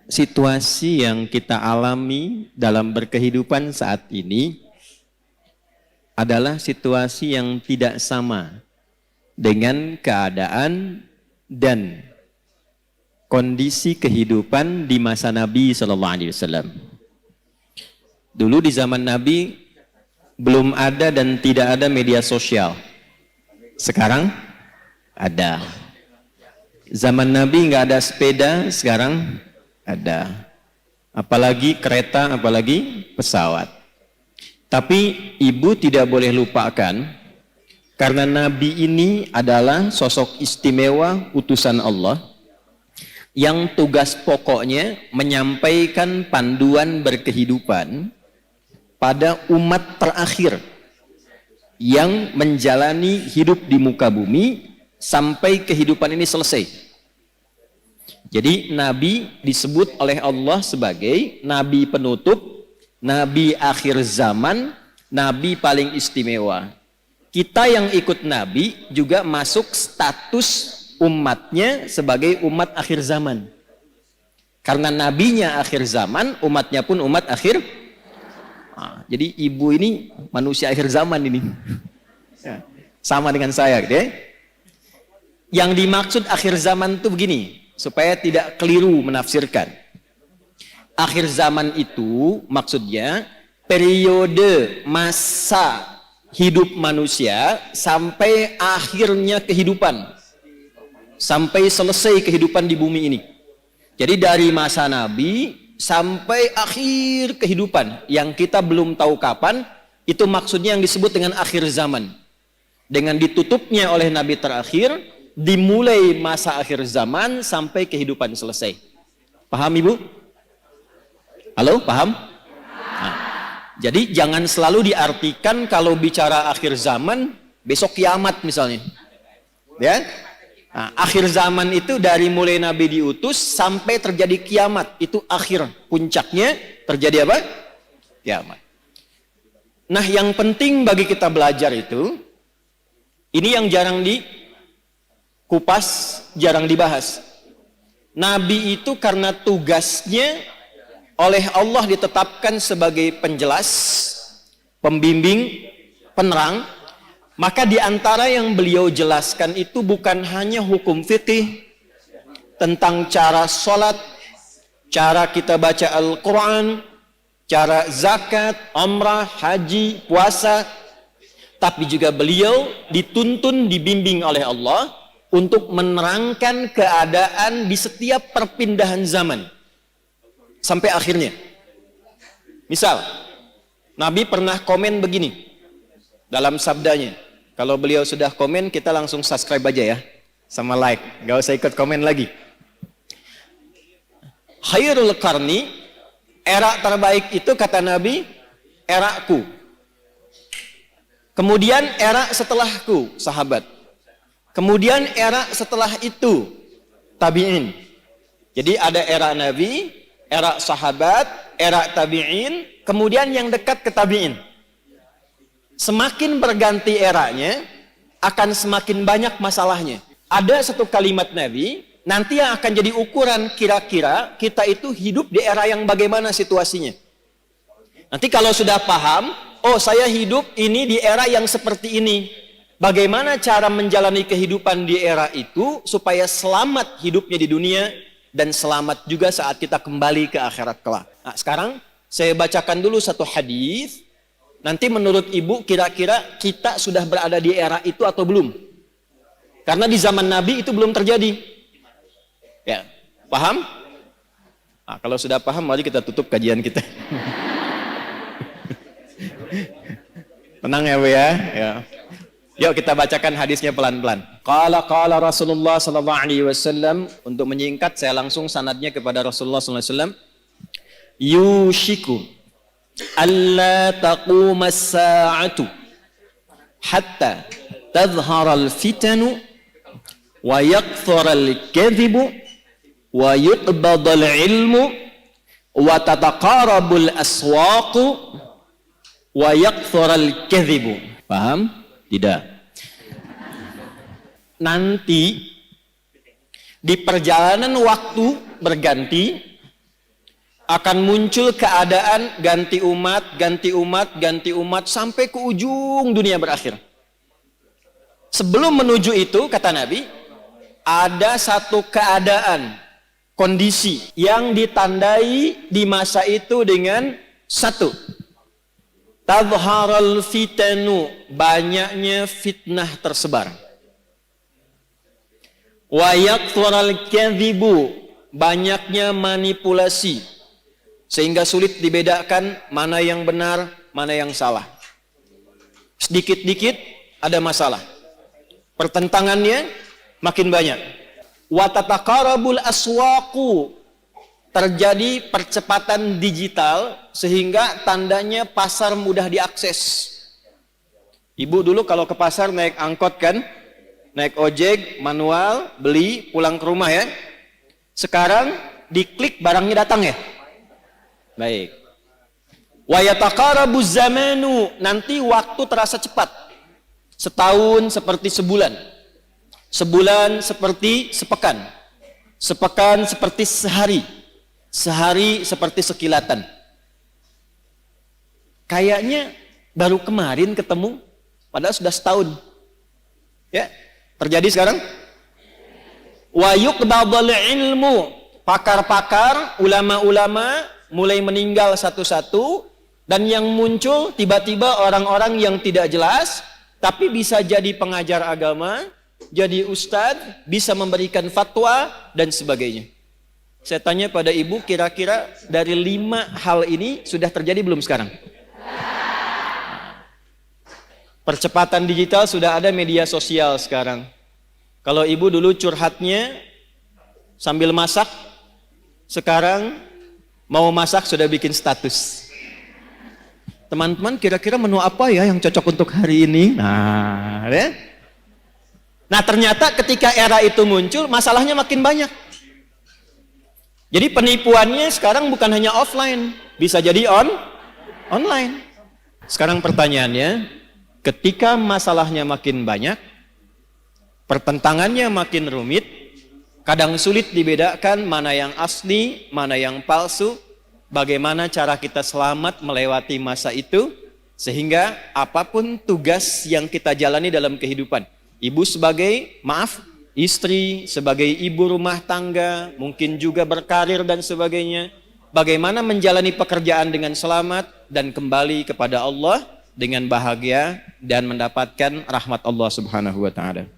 situasi yang kita alami dalam berkehidupan saat ini adalah situasi yang tidak sama dengan keadaan dan kondisi kehidupan di masa Nabi SAW. Dulu di zaman Nabi belum ada dan tidak ada media sosial. Sekarang ada. Zaman Nabi nggak ada sepeda, sekarang ada. Apalagi kereta, apalagi pesawat. Tapi ibu tidak boleh lupakan, karena Nabi ini adalah sosok istimewa utusan Allah, yang tugas pokoknya menyampaikan panduan berkehidupan pada umat terakhir yang menjalani hidup di muka bumi sampai kehidupan ini selesai. Jadi Nabi disebut oleh Allah sebagai Nabi penutup, Nabi akhir zaman, Nabi paling istimewa. Kita yang ikut Nabi juga masuk status umatnya sebagai umat akhir zaman. Karena Nabinya akhir zaman, umatnya pun umat akhir. Nah, jadi ibu ini manusia akhir zaman ini. Ya, sama dengan saya gitu ya. Yang dimaksud akhir zaman itu begini, supaya tidak keliru menafsirkan. Akhir zaman itu maksudnya periode masa hidup manusia sampai akhirnya kehidupan. Sampai selesai kehidupan di bumi ini. Jadi dari masa Nabi sampai akhir kehidupan yang kita belum tahu kapan, itu maksudnya yang disebut dengan akhir zaman. Dengan ditutupnya oleh Nabi terakhir, dimulai masa akhir zaman sampai kehidupan selesai. Paham Ibu? Halo, paham? Nah, jadi jangan selalu diartikan kalau bicara akhir zaman besok kiamat misalnya. Ya? Nah, akhir zaman itu dari mulai Nabi diutus sampai terjadi kiamat, itu akhir, puncaknya terjadi apa? Kiamat. Nah, yang penting bagi kita belajar itu, ini yang jarang dikupas, jarang dibahas. Nabi itu karena tugasnya oleh Allah ditetapkan sebagai penjelas, pembimbing, penerang, maka di antara yang beliau jelaskan itu bukan hanya hukum fikih tentang cara sholat, cara kita baca Al-Quran, cara zakat, umrah, haji, puasa, tapi juga beliau dituntun, dibimbing oleh Allah untuk menerangkan keadaan di setiap perpindahan zaman sampai akhirnya. Misal, Nabi pernah komen begini dalam sabdanya. Kalau beliau sudah komen, kita langsung subscribe aja ya, sama like, gak usah ikut komen lagi. Khairul qarni, era terbaik itu kata Nabi, eraku. Kemudian era setelahku, sahabat. Kemudian era setelah itu, tabi'in. Jadi ada era Nabi, era sahabat, era tabi'in, kemudian yang dekat ke tabi'in. Semakin berganti eranya, akan semakin banyak masalahnya. Ada satu kalimat Nabi, nanti yang akan jadi ukuran kira-kira kita itu hidup di era yang bagaimana situasinya. Nanti kalau sudah paham, oh saya hidup ini di era yang seperti ini. Bagaimana cara menjalani kehidupan di era itu supaya selamat hidupnya di dunia dan selamat juga saat kita kembali ke akhirat kelak. Nah, sekarang saya bacakan dulu satu hadis. Nanti menurut Ibu kira-kira kita sudah berada di era itu atau belum? Karena di zaman Nabi itu belum terjadi. Ya, paham? Nah, kalau sudah paham, mari kita tutup kajian kita. Tenang ya Bu ya. Ya. Yuk kita bacakan hadisnya pelan-pelan. Qala Rasulullah sallallahu alaihi wasallam. Untuk menyingkat saya langsung sanadnya kepada Rasulullah sallallahu alaihi wasallam. Yushiku alla taquma as-sa'atu hatta tadhhara al-fitanu wa yakthura al-kadhibu wa yuqbada al-ilmu wa tataqarabu al-aswaqu wa yakthura al-kadhibu. Paham? Tidak. Nanti di perjalanan waktu berganti, akan muncul keadaan ganti umat, ganti umat, ganti umat sampai ke ujung dunia berakhir. Sebelum menuju itu, kata Nabi, ada satu keadaan, kondisi yang ditandai di masa itu dengan satu, tadharal fitanu, banyaknya fitnah tersebar. Wa yakthurul kadhibu, banyaknya manipulasi, sehingga sulit dibedakan mana yang benar, mana yang salah. Sedikit-dikit ada masalah. Pertentangannya makin banyak. Wa tataqarabul aswaqu, terjadi percepatan digital sehingga tandanya pasar mudah diakses. Ibu dulu kalau ke pasar naik angkot kan, naik ojek, manual, beli, pulang ke rumah ya. Sekarang diklik barangnya datang ya. Baik. Wa yataqarabuz zamanu, nanti waktu terasa cepat. Setahun seperti sebulan. Sebulan seperti sepekan. Sepekan seperti sehari. Sehari seperti sekilatan. Kayaknya baru kemarin ketemu, padahal sudah setahun. Ya, terjadi sekarang. Wa yuqbadul ilmu, pakar-pakar, ulama-ulama mulai meninggal satu-satu, dan yang muncul tiba-tiba orang-orang yang tidak jelas, tapi bisa jadi pengajar agama, jadi ustadz, bisa memberikan fatwa dan sebagainya. Saya tanya pada ibu, kira-kira dari 5 hal ini sudah terjadi belum sekarang? Percepatan digital, sudah ada media sosial sekarang. Kalau ibu dulu curhatnya sambil masak, sekarang mau masak sudah bikin status. Teman-teman, kira-kira menu apa ya yang cocok untuk hari ini? Nah, ya? Nah, ternyata ketika era itu muncul, masalahnya makin banyak. Jadi penipuannya sekarang bukan hanya offline, bisa jadi online. Sekarang pertanyaannya, ketika masalahnya makin banyak, pertentangannya makin rumit, kadang sulit dibedakan mana yang asli, mana yang palsu, bagaimana cara kita selamat melewati masa itu, sehingga apapun tugas yang kita jalani dalam kehidupan, ibu sebagai, istri, sebagai ibu rumah tangga, mungkin juga berkarir dan sebagainya, bagaimana menjalani pekerjaan dengan selamat dan kembali kepada Allah dengan bahagia dan mendapatkan rahmat Allah Subhanahu wa ta'ala.